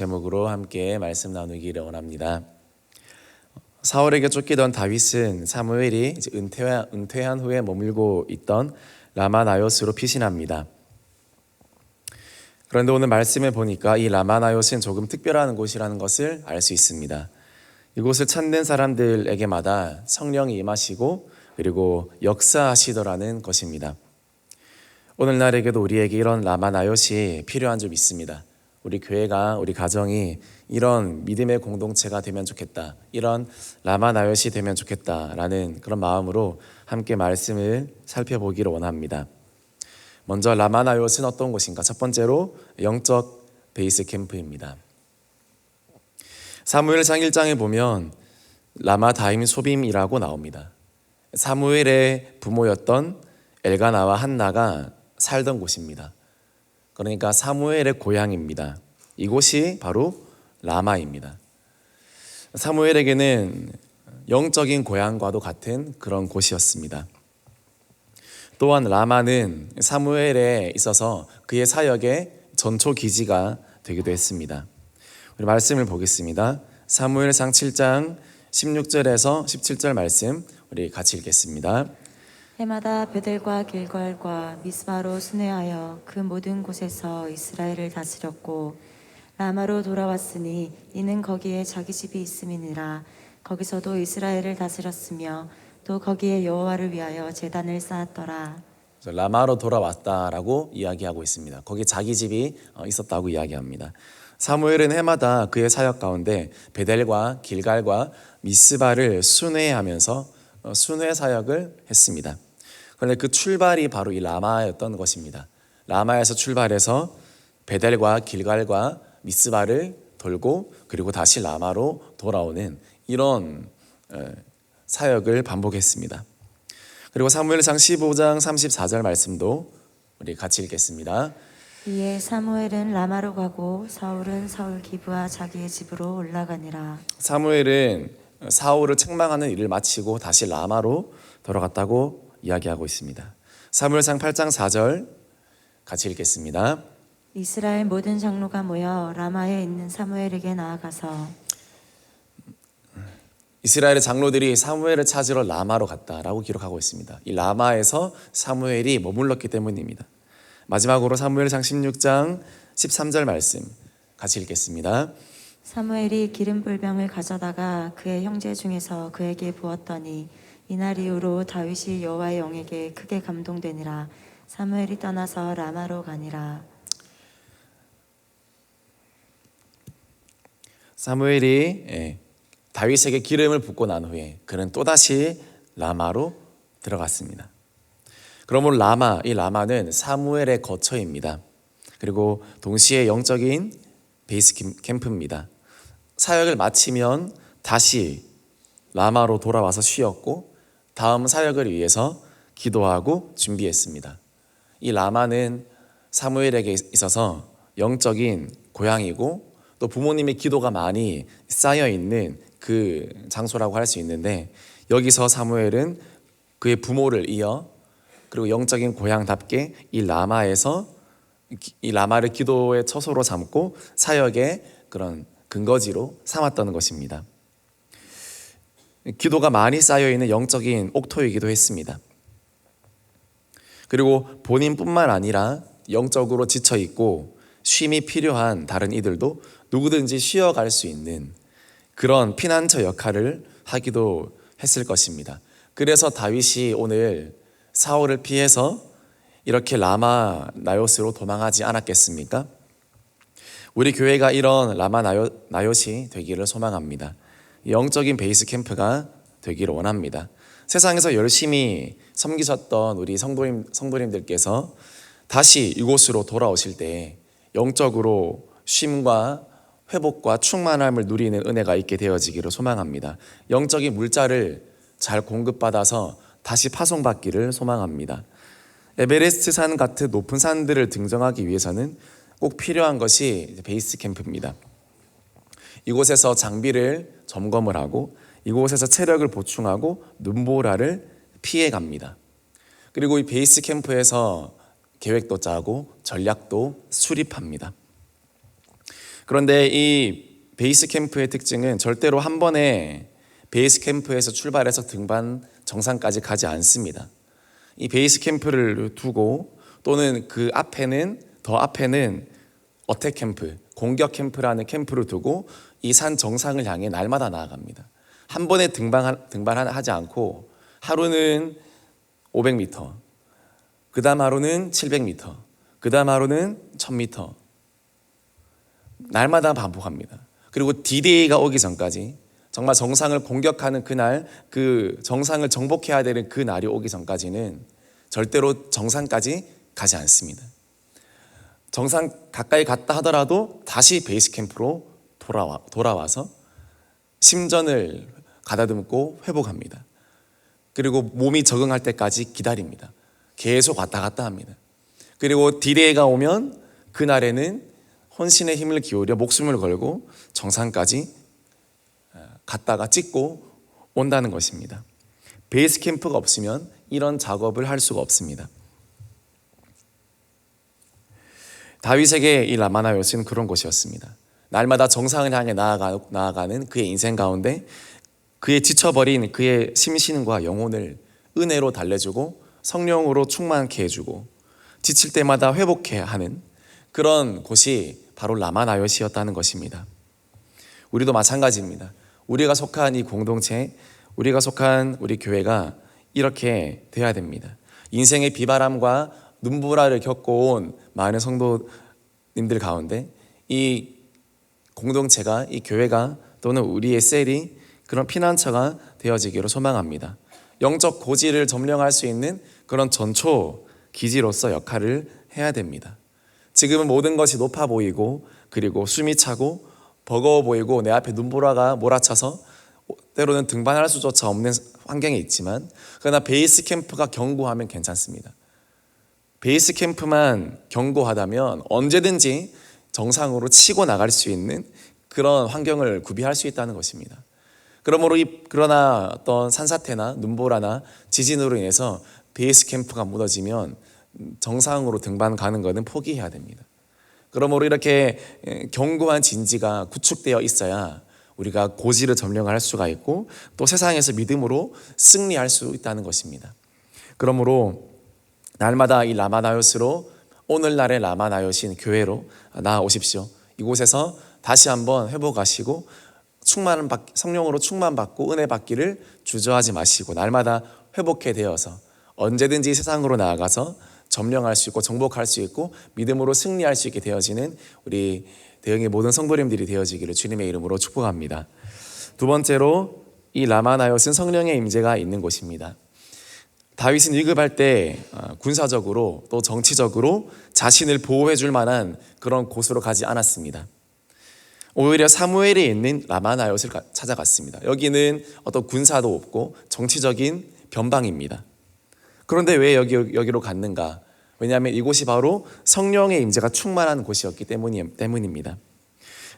제목으로 함께 말씀 나누기를 원합니다. 사울에게 쫓기던 다윗은 사무엘이 은퇴한 후에 머물고 있던 라마나요스로 피신합니다. 그런데 오늘 말씀을 보니까 이 라마나요스는 조금 특별한 곳이라는 것을 알 수 있습니다. 이곳을 찾는 사람들에게마다 성령이 임하시고 그리고 역사하시더라는 것입니다. 오늘날에게도 우리에게 이런 라마나요스이 필요한 점 있습니다. 우리 교회가, 우리 가정이 이런 믿음의 공동체가 되면 좋겠다, 이런 라마나요스이 되면 좋겠다라는 그런 마음으로 함께 말씀을 살펴보기를 원합니다. 먼저 라마나요스는 어떤 곳인가? 첫 번째로 영적 베이스 캠프입니다. 사무엘상 1장에 보면 라마다임 소빔이라고 나옵니다. 사무엘의 부모였던 엘가나와 한나가 살던 곳입니다. 그러니까 사무엘의 고향입니다. 이곳이 바로 라마입니다. 사무엘에게는 영적인 고향과도 같은 그런 곳이었습니다. 또한 라마는 사무엘에 있어서 그의 사역의 전초 기지가 되기도 했습니다. 우리 말씀을 보겠습니다. 사무엘상 7장 16절에서 17절 말씀 우리 같이 읽겠습니다. 해마다 베델과 길갈과 미스바로 순회하여 그 모든 곳에서 이스라엘을 다스렸고 라마로 돌아왔으니 이는 거기에 자기 집이 있음이니라. 거기서도 이스라엘을 다스렸으며 또 거기에 여호와를 위하여 제단을 쌓았더라. 라마로 돌아왔다라고 이야기하고 있습니다. 거기 자기 집이 있었다고 이야기합니다. 사무엘은 해마다 그의 사역 가운데 베델과 길갈과 미스바를 순회하면서 순회 사역을 했습니다. 그런데 그 출발이 바로 이 라마였던 것입니다. 라마에서 출발해서 베델과 길갈과 미스바를 돌고 그리고 다시 라마로 돌아오는 이런 사역을 반복했습니다. 그리고 사무엘상 15장 34절 말씀도 우리 같이 읽겠습니다. 이에 사무엘은 라마로 가고 사울은 사울 기브와 자기의 집으로 올라가니라. 사무엘은 사울을 책망하는 일을 마치고 다시 라마로 돌아갔다고 이야기하고 있습니다. 사무엘상 8장 4절 같이 읽겠습니다. 이스라엘 모든 장로가 모여 라마에 있는 사무엘에게 나아가서 이스라엘의 장로들이 사무엘을 찾으러 라마로 갔다라고 기록하고 있습니다. 이 라마에서 사무엘이 머물렀기 때문입니다. 마지막으로 사무엘상 16장 13절 말씀 같이 읽겠습니다. 사무엘이 기름불병을 가져다가 그의 형제 중에서 그에게 부었더니 이날 이후로 다윗이 여호와의 영에게 크게 감동되니라. 사무엘이 떠나서 라마로 가니라. 사무엘이 다윗에게 기름을 붓고 난 후에 그는 또다시 라마로 들어갔습니다. 그러므로 이 라마는 사무엘의 거처입니다. 그리고 동시에 영적인 베이스 캠프입니다. 사역을 마치면 다시 라마로 돌아와서 쉬었고 다음 사역을 위해서 기도하고 준비했습니다. 이 라마는 사무엘에게 있어서 영적인 고향이고 또 부모님의 기도가 많이 쌓여있는 그 장소라고 할 수 있는데, 여기서 사무엘은 그의 부모를 이어 그리고 영적인 고향답게 이 라마를 기도의 처소로 삼고 사역의 그런 근거지로 삼았던 것입니다. 기도가 많이 쌓여있는 영적인 옥토이기도 했습니다. 그리고 본인뿐만 아니라 영적으로 지쳐있고 쉼이 필요한 다른 이들도 누구든지 쉬어갈 수 있는 그런 피난처 역할을 하기도 했을 것입니다. 그래서 다윗이 오늘 사울을 피해서 이렇게 라마나요스로 도망하지 않았겠습니까? 우리 교회가 이런 라마나요시 되기를 소망합니다. 영적인 베이스 캠프가 되기를 원합니다. 세상에서 열심히 섬기셨던 우리 성도님들께서 다시 이곳으로 돌아오실 때 영적으로 쉼과 회복과 충만함을 누리는 은혜가 있게 되어지기를 소망합니다. 영적인 물자를 잘 공급받아서 다시 파송받기를 소망합니다. 에베레스트 산 같은 높은 산들을 등정하기 위해서는 꼭 필요한 것이 베이스 캠프입니다. 이곳에서 장비를 점검을 하고 이곳에서 체력을 보충하고 눈보라를 피해갑니다. 그리고 이 베이스 캠프에서 계획도 짜고 전략도 수립합니다. 그런데 이 베이스 캠프의 특징은 절대로 한 번에 베이스 캠프에서 출발해서 등반 정상까지 가지 않습니다. 이 베이스 캠프를 두고 또는 그 앞에는 더 앞에는 어택 캠프, 공격 캠프라는 캠프를 두고 이 산 정상을 향해 날마다 나아갑니다. 한 번에 등반하지 않고 하루는 500m, 그 다음 하루는 700m, 그 다음 하루는 1000m 날마다 반복합니다. 그리고 D-Day가 오기 전까지 정말 정상을 공격하는 그날, 그 정상을 정복해야 되는 그 날이 오기 전까지는 절대로 정상까지 가지 않습니다. 정상 가까이 갔다 하더라도 다시 베이스 캠프로 돌아와서 심전을 가다듬고 회복합니다. 그리고 몸이 적응할 때까지 기다립니다. 계속 왔다 갔다 합니다. 그리고 D-Day가 오면 그날에는 혼신의 힘을 기울여 목숨을 걸고 정상까지 갔다가 찍고 온다는 것입니다. 베이스 캠프가 없으면 이런 작업을 할 수가 없습니다. 다윗에게 이 라마나요스는 그런 곳이었습니다. 날마다 정상을 향해 나아가는 그의 인생 가운데 그의 지쳐버린 그의 심신과 영혼을 은혜로 달래주고 성령으로 충만케 해주고 지칠 때마다 회복해야 하는 그런 곳이 바로 라마나요시였다는 것입니다. 우리도 마찬가지입니다. 우리가 속한 이 공동체, 우리가 속한 우리 교회가 이렇게 돼야 됩니다. 인생의 비바람과 눈보라를 겪어온 많은 성도님들 가운데 이 공동체가, 이 교회가 또는 우리의 셀이 그런 피난처가 되어지기를 소망합니다. 영적 고지를 점령할 수 있는 그런 전초 기지로서 역할을 해야 됩니다. 지금은 모든 것이 높아 보이고 그리고 숨이 차고 버거워 보이고 내 앞에 눈보라가 몰아쳐서 때로는 등반할 수조차 없는 환경에 있지만, 그러나 베이스 캠프가 견고하면 괜찮습니다. 베이스 캠프만 견고하다면 언제든지 정상으로 치고 나갈 수 있는 그런 환경을 구비할 수 있다는 것입니다. 그러나 어떤 산사태나 눈보라나 지진으로 인해서 베이스 캠프가 무너지면 정상으로 등반 가는 것은 포기해야 됩니다. 그러므로 이렇게 견고한 진지가 구축되어 있어야 우리가 고지를 점령할 수가 있고 또 세상에서 믿음으로 승리할 수 있다는 것입니다. 그러므로 날마다 이 라마나요스로, 오늘날의 라마나요신 교회로 나아오십시오. 이곳에서 다시 한번 회복하시고 성령으로 충만받고 은혜 받기를 주저하지 마시고 날마다 회복해 되어서 언제든지 세상으로 나아가서 점령할 수 있고 정복할 수 있고 믿음으로 승리할 수 있게 되어지는 우리 대흥의 모든 성도님들이 되어지기를 주님의 이름으로 축복합니다. 두 번째로 이 라마나요스는 성령의 임재가 있는 곳입니다. 다윗은 위급할 때 군사적으로 또 정치적으로 자신을 보호해 줄 만한 그런 곳으로 가지 않았습니다. 오히려 사무엘에 있는 라마나요스를 찾아갔습니다. 여기는 어떤 군사도 없고 정치적인 변방입니다. 그런데 왜 여기로 갔는가? 왜냐하면 이곳이 바로 성령의 임재가 충만한 곳이었기 때문입니다.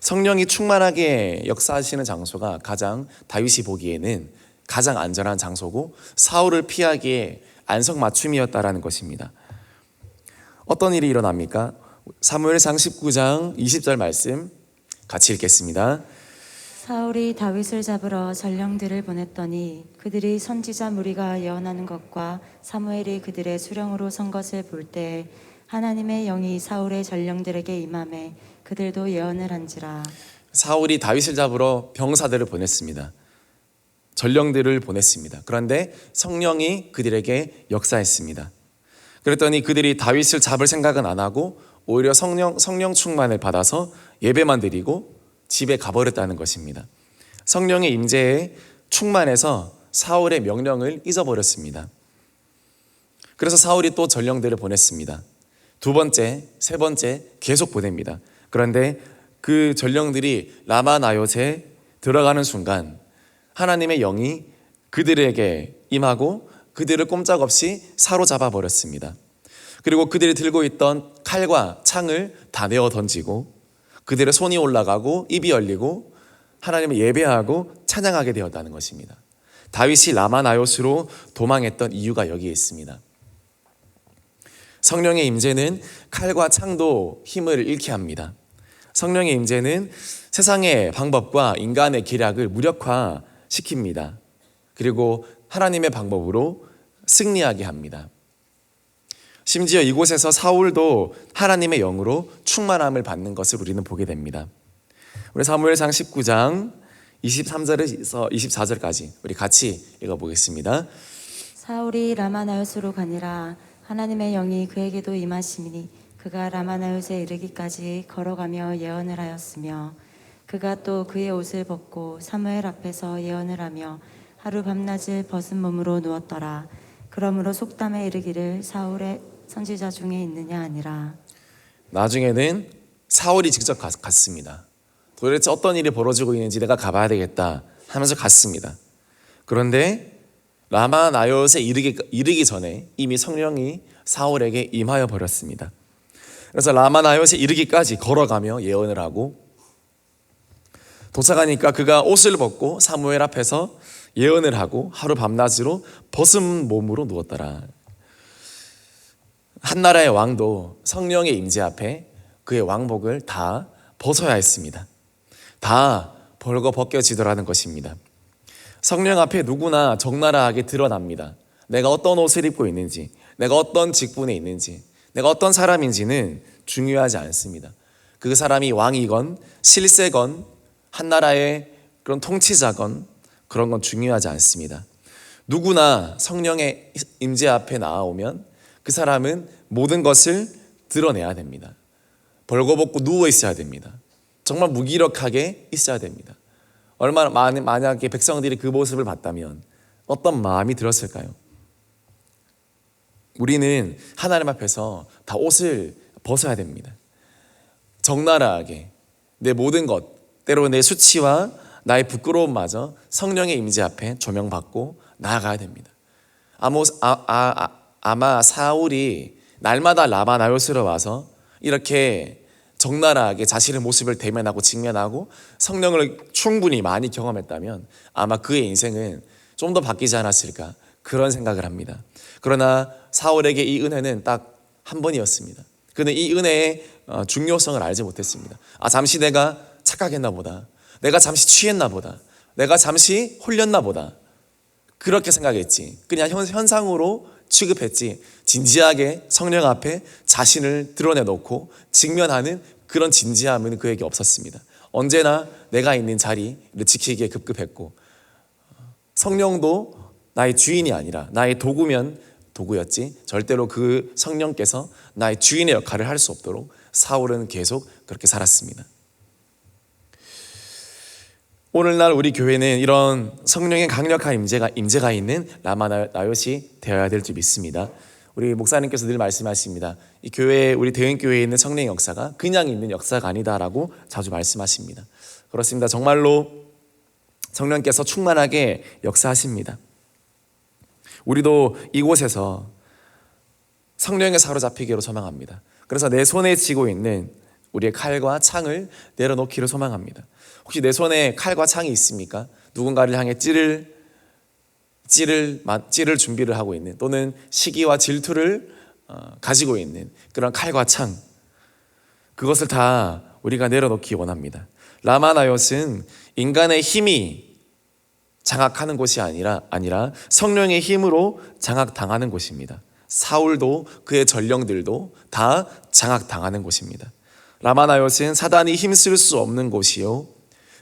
성령이 충만하게 역사하시는 장소가 다윗이 보기에는 가장 안전한 장소고 사울을 피하기에 안성맞춤이었다라는 것입니다. 어떤 일이 일어납니까? 사무엘상 19장 20절 말씀 같이 읽겠습니다. 사울이 다윗을 잡으러 전령들을 보냈더니 그들이 선지자 무리가 예언하는 것과 사무엘이 그들의 수령으로 선 것을 볼 때 하나님의 영이 사울의 전령들에게 임하매 그들도 예언을 한지라. 사울이 다윗을 잡으러 병사들을 보냈습니다. 전령들을 보냈습니다. 그런데 성령이 그들에게 역사했습니다. 그랬더니 그들이 다윗을 잡을 생각은 안 하고 오히려 성령 충만을 받아서 예배만 드리고 집에 가버렸다는 것입니다. 성령의 임재에 충만해서 사울의 명령을 잊어버렸습니다. 그래서 사울이 또 전령들을 보냈습니다. 두 번째, 세 번째 계속 보냅니다. 그런데 그 전령들이 라마나요스에 들어가는 순간 하나님의 영이 그들에게 임하고 그들을 꼼짝없이 사로잡아 버렸습니다. 그리고 그들이 들고 있던 칼과 창을 다 내어 던지고 그들의 손이 올라가고 입이 열리고 하나님을 예배하고 찬양하게 되었다는 것입니다. 다윗이 라마나요스로 도망했던 이유가 여기에 있습니다. 성령의 임재는 칼과 창도 힘을 잃게 합니다. 성령의 임재는 세상의 방법과 인간의 기략을 무력화시킵니다. 그리고 하나님의 방법으로 승리하게 합니다. 심지어 이곳에서 사울도 하나님의 영으로 충만함을 받는 것을 우리는 보게 됩니다. 우리 사무엘상 19장 23절에서 24절까지 우리 같이 읽어보겠습니다. 사울이 라마나요스로 가니라. 하나님의 영이 그에게도 임하시니 그가 라마나요스에 이르기까지 걸어가며 예언을 하였으며 그가 또 그의 옷을 벗고 사무엘 앞에서 예언을 하며 하루 밤낮을 벗은 몸으로 누웠더라. 그러므로 속담에 이르기를 사울의 선지자 중에 있느냐 아니라. 나중에는 사울이 직접 갔습니다. 도대체 어떤 일이 벌어지고 있는지 내가 가봐야 되겠다 하면서 갔습니다. 그런데 라마나요스에 이르기 전에 이미 성령이 사울에게 임하여 버렸습니다. 그래서 라마나요스에 이르기까지 걸어가며 예언을 하고 도착하니까 그가 옷을 벗고 사무엘 앞에서 예언을 하고 하루 밤낮으로 벗은 몸으로 누웠더라. 한 나라의 왕도 성령의 임재 앞에 그의 왕복을 다 벗어야 했습니다. 다 벌거벗겨지더라는 것입니다. 성령 앞에 누구나 적나라하게 드러납니다. 내가 어떤 옷을 입고 있는지, 내가 어떤 직분에 있는지, 내가 어떤 사람인지는 중요하지 않습니다. 그 사람이 왕이건 실세건 한 나라의 그런 통치자건 그런 건 중요하지 않습니다. 누구나 성령의 임재 앞에 나아오면 그 사람은 모든 것을 드러내야 됩니다. 벌거벗고 누워 있어야 됩니다. 정말 무기력하게 있어야 됩니다. 얼마나 만약에 백성들이 그 모습을 봤다면 어떤 마음이 들었을까요? 우리는 하나님 앞에서 다 옷을 벗어야 됩니다. 적나라하게 내 모든 것, 때로 내 수치와 나의 부끄러움마저 성령의 임재 앞에 조명받고 나아가야 됩니다. 아마 사울이 날마다 라마나요스로 와서 이렇게 적나라하게 자신의 모습을 대면하고 직면하고 성령을 충분히 많이 경험했다면 아마 그의 인생은 좀 더 바뀌지 않았을까 그런 생각을 합니다. 그러나 사울에게 이 은혜는 딱 한 번이었습니다. 그는 이 은혜의 중요성을 알지 못했습니다. 잠시 내가 착각했나 보다. 내가 잠시 취했나 보다. 내가 잠시 홀렸나 보다. 그렇게 생각했지. 그냥 현상으로 취급했지. 진지하게 성령 앞에 자신을 드러내놓고 직면하는 그런 진지함은 그에게 없었습니다. 언제나 내가 있는 자리를 지키기에 급급했고 성령도 나의 주인이 아니라 나의 도구였지 절대로 그 성령께서 나의 주인의 역할을 할 수 없도록 사울은 계속 그렇게 살았습니다. 오늘날 우리 교회는 이런 성령의 강력한 임재가 있는 라마나요시 되어야 될 줄 믿습니다. 우리 목사님께서 늘 말씀하십니다. 이 교회, 우리 대은교회에 있는 성령의 역사가 그냥 있는 역사가 아니다라고 자주 말씀하십니다. 그렇습니다. 정말로 성령께서 충만하게 역사하십니다. 우리도 이곳에서 성령에 사로잡히기로 소망합니다. 그래서 내 손에 쥐고 있는 우리의 칼과 창을 내려놓기를 소망합니다. 혹시 내 손에 칼과 창이 있습니까? 누군가를 향해 찌를 준비를 하고 있는 또는 시기와 질투를 가지고 있는 그런 칼과 창, 그것을 다 우리가 내려놓기 원합니다. 라마나요스는 인간의 힘이 장악하는 곳이 아니라 성령의 힘으로 장악당하는 곳입니다. 사울도 그의 전령들도 다 장악당하는 곳입니다. 라마나요스는 사단이 힘쓸 수 없는 곳이요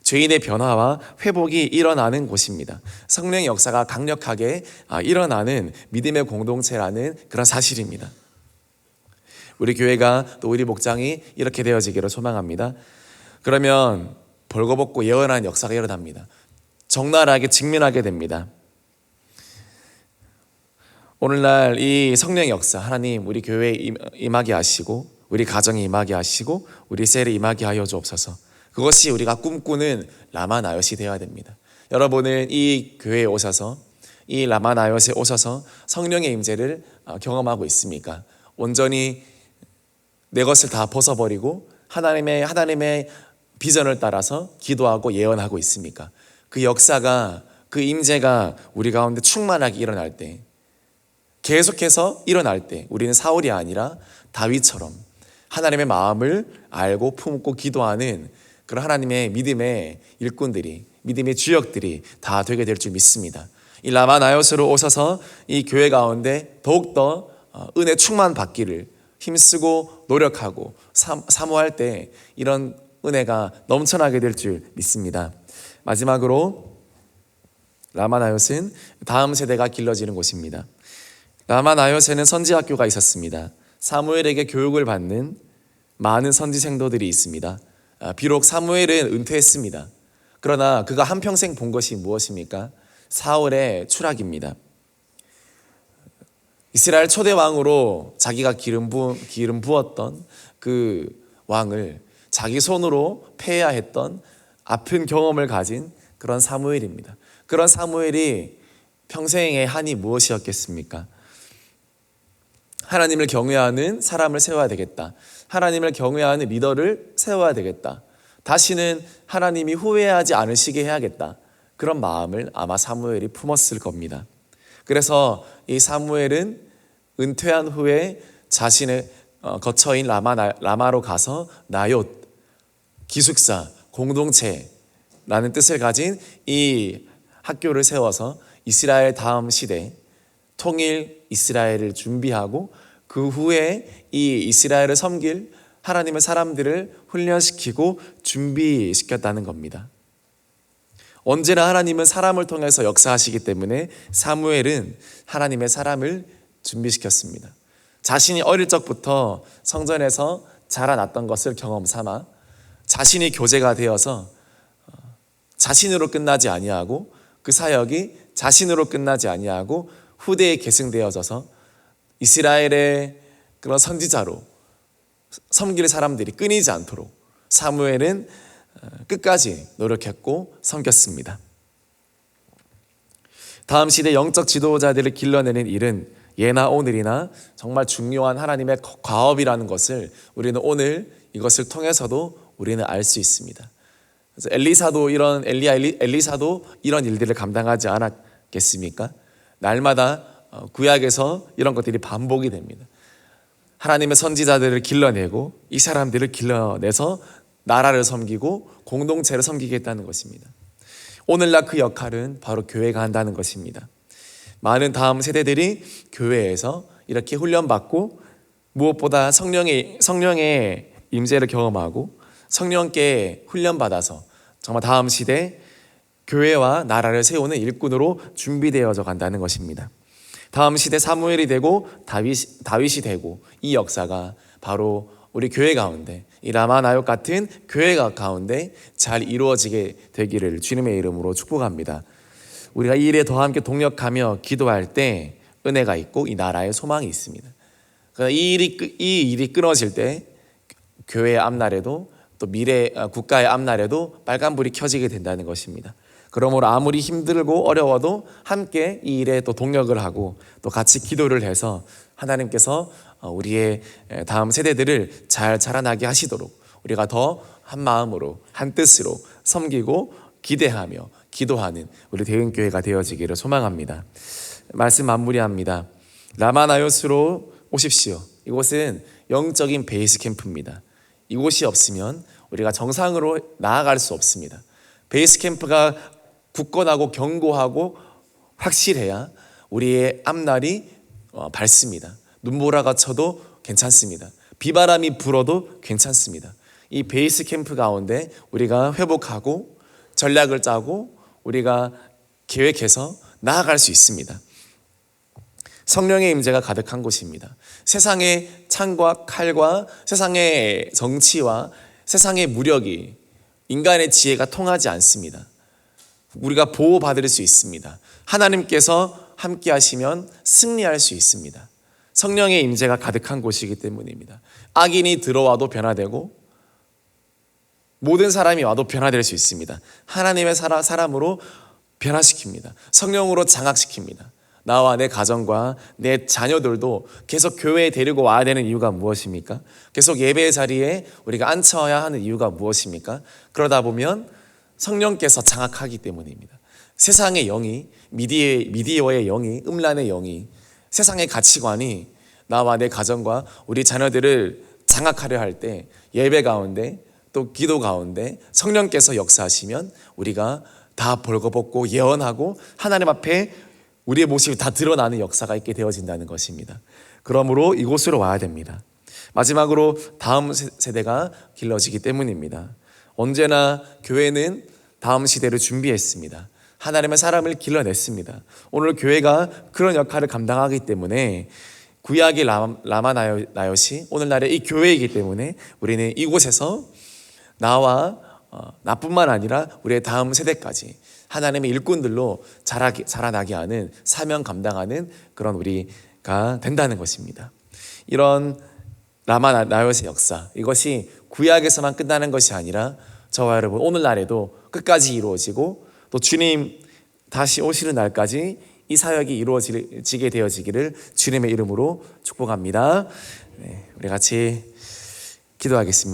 죄인의 변화와 회복이 일어나는 곳입니다. 성령의 역사가 강력하게 일어나는 믿음의 공동체라는 그런 사실입니다. 우리 교회가 또 우리 목장이 이렇게 되어지기를 소망합니다. 그러면 벌거벗고 예언하는 역사가 일어납니다. 적나라하게 직면하게 됩니다. 오늘날 이 성령의 역사, 하나님 우리 교회에 임하게 하시고 우리 가정에 임하게 하시고 우리 셀에 임하게 하여 주옵소서. 그것이 우리가 꿈꾸는 라마나요시 되어야 됩니다. 여러분은 이 교회에 오셔서 이 라마나요시에 오셔서 성령의 임재를 경험하고 있습니까? 온전히 내 것을 다 벗어버리고 하나님의 비전을 따라서 기도하고 예언하고 있습니까? 그 역사가, 그 임재가 우리 가운데 충만하게 일어날 때, 계속해서 일어날 때 우리는 사울이 아니라 다윗처럼 하나님의 마음을 알고 품고 기도하는 그런 하나님의 믿음의 일꾼들이, 믿음의 주역들이 다 되게 될 줄 믿습니다. 이 라마나요스로 오셔서 이 교회 가운데 더욱더 은혜 충만 받기를 힘쓰고 노력하고 사모할 때 이런 은혜가 넘쳐나게 될 줄 믿습니다. 마지막으로 라마나요스는 다음 세대가 길러지는 곳입니다. 라마나요스에는 선지학교가 있었습니다. 사무엘에게 교육을 받는 많은 선지 생도들이 있습니다. 비록 사무엘은 은퇴했습니다. 그러나 그가 한평생 본 것이 무엇입니까? 사울의 추락입니다. 이스라엘 초대 왕으로 자기가 기름 부었던 그 왕을 자기 손으로 패해야 했던 아픈 경험을 가진 그런 사무엘입니다. 그런 사무엘이 평생의 한이 무엇이었겠습니까? 하나님을 경외하는 사람을 세워야 되겠다. 하나님을 경외하는 리더를 세워야 되겠다. 다시는 하나님이 후회하지 않으시게 해야겠다. 그런 마음을 아마 사무엘이 품었을 겁니다. 그래서 이 사무엘은 은퇴한 후에 자신의 거처인 라마로 가서 나옳, 기숙사, 공동체라는 뜻을 가진 이 학교를 세워서 이스라엘 다음 시대 통일 이스라엘을 준비하고 그 후에 이 이스라엘을 섬길 하나님의 사람들을 훈련시키고 준비시켰다는 겁니다. 언제나 하나님은 사람을 통해서 역사하시기 때문에 사무엘은 하나님의 사람을 준비시켰습니다. 자신이 어릴 적부터 성전에서 자라났던 것을 경험 삼아 자신이 교제가 되어서 자신으로 끝나지 아니하고 그 사역이 자신으로 끝나지 아니하고 후대에 계승되어져서 이스라엘의 그런 선지자로 섬길 사람들이 끊이지 않도록 사무엘은 끝까지 노력했고 섬겼습니다. 다음 시대 영적 지도자들을 길러내는 일은 예나 오늘이나 정말 중요한 하나님의 과업이라는 것을 우리는 오늘 이것을 통해서도 우리는 알 수 있습니다. 그래서 엘리사도 이런 일들을 감당하지 않았겠습니까? 날마다 구약에서 이런 것들이 반복이 됩니다. 하나님의 선지자들을 길러내고 이 사람들을 길러내서 나라를 섬기고 공동체를 섬기겠다는 것입니다. 오늘날 그 역할은 바로 교회가 한다는 것입니다. 많은 다음 세대들이 교회에서 이렇게 훈련받고 무엇보다 성령의 임재를 경험하고 성령께 훈련받아서 정말 다음 시대 교회와 나라를 세우는 일꾼으로 준비되어져 간다는 것입니다. 다음 시대 사무엘이 되고 다윗이 되고 이 역사가 바로 우리 교회 가운데 이 라마나옳 같은 교회 가운데 잘 이루어지게 되기를 주님의 이름으로 축복합니다. 우리가 이 일에 더 함께 동력하며 기도할 때 은혜가 있고 이 나라에 소망이 있습니다. 그러니까 이 일이 끊어질 때 교회의 앞날에도 또 국가의 앞날에도 빨간불이 켜지게 된다는 것입니다. 그러므로 아무리 힘들고 어려워도 함께 이 일에 또 동력을 하고 또 같이 기도를 해서 하나님께서 우리의 다음 세대들을 잘 자라나게 하시도록 우리가 더 한 마음으로 한 뜻으로 섬기고 기대하며 기도하는 우리 대흥교회가 되어지기를 소망합니다. 말씀 마무리합니다. 라마나요스로 오십시오. 이곳은 영적인 베이스 캠프입니다. 이곳이 없으면 우리가 정상으로 나아갈 수 없습니다. 베이스 캠프가 굳건하고 견고하고 확실해야 우리의 앞날이 밝습니다. 눈보라가 쳐도 괜찮습니다. 비바람이 불어도 괜찮습니다. 이 베이스 캠프 가운데 우리가 회복하고 전략을 짜고 우리가 계획해서 나아갈 수 있습니다. 성령의 임재가 가득한 곳입니다. 세상의 창과 칼과 세상의 정치와 세상의 무력이 인간의 지혜가 통하지 않습니다. 우리가 보호받을 수 있습니다. 하나님께서 함께 하시면 승리할 수 있습니다. 성령의 임재가 가득한 곳이기 때문입니다. 악인이 들어와도 변화되고 모든 사람이 와도 변화될 수 있습니다. 하나님의 사람으로 변화시킵니다. 성령으로 장악시킵니다. 나와 내 가정과 내 자녀들도 계속 교회에 데리고 와야 되는 이유가 무엇입니까? 계속 예배의 자리에 우리가 앉혀야 하는 이유가 무엇입니까? 그러다 보면 성령께서 장악하기 때문입니다. 세상의 영이, 미디어의 영이, 음란의 영이, 세상의 가치관이 나와 내 가정과 우리 자녀들을 장악하려 할 때 예배 가운데 또 기도 가운데 성령께서 역사하시면 우리가 다 벌거벗고 예언하고 하나님 앞에 우리의 모습이 다 드러나는 역사가 있게 되어진다는 것입니다. 그러므로 이곳으로 와야 됩니다. 마지막으로 다음 세대가 길러지기 때문입니다. 언제나 교회는 다음 시대를 준비했습니다. 하나님의 사람을 길러냈습니다. 오늘 교회가 그런 역할을 감당하기 때문에 구약의 라마나요시 오늘날의 이 교회이기 때문에 우리는 이곳에서 나와 나뿐만 아니라 우리의 다음 세대까지 하나님의 일꾼들로 자라나게 하는 사명 감당하는 그런 우리가 된다는 것입니다. 이런 라마나요시의 역사, 이것이 구약에서만 끝나는 것이 아니라 저와 여러분 오늘날에도 끝까지 이루어지고 또 주님 다시 오시는 날까지 이 사역이 이루어지게 되어지기를 주님의 이름으로 축복합니다. 우리 같이 기도하겠습니다.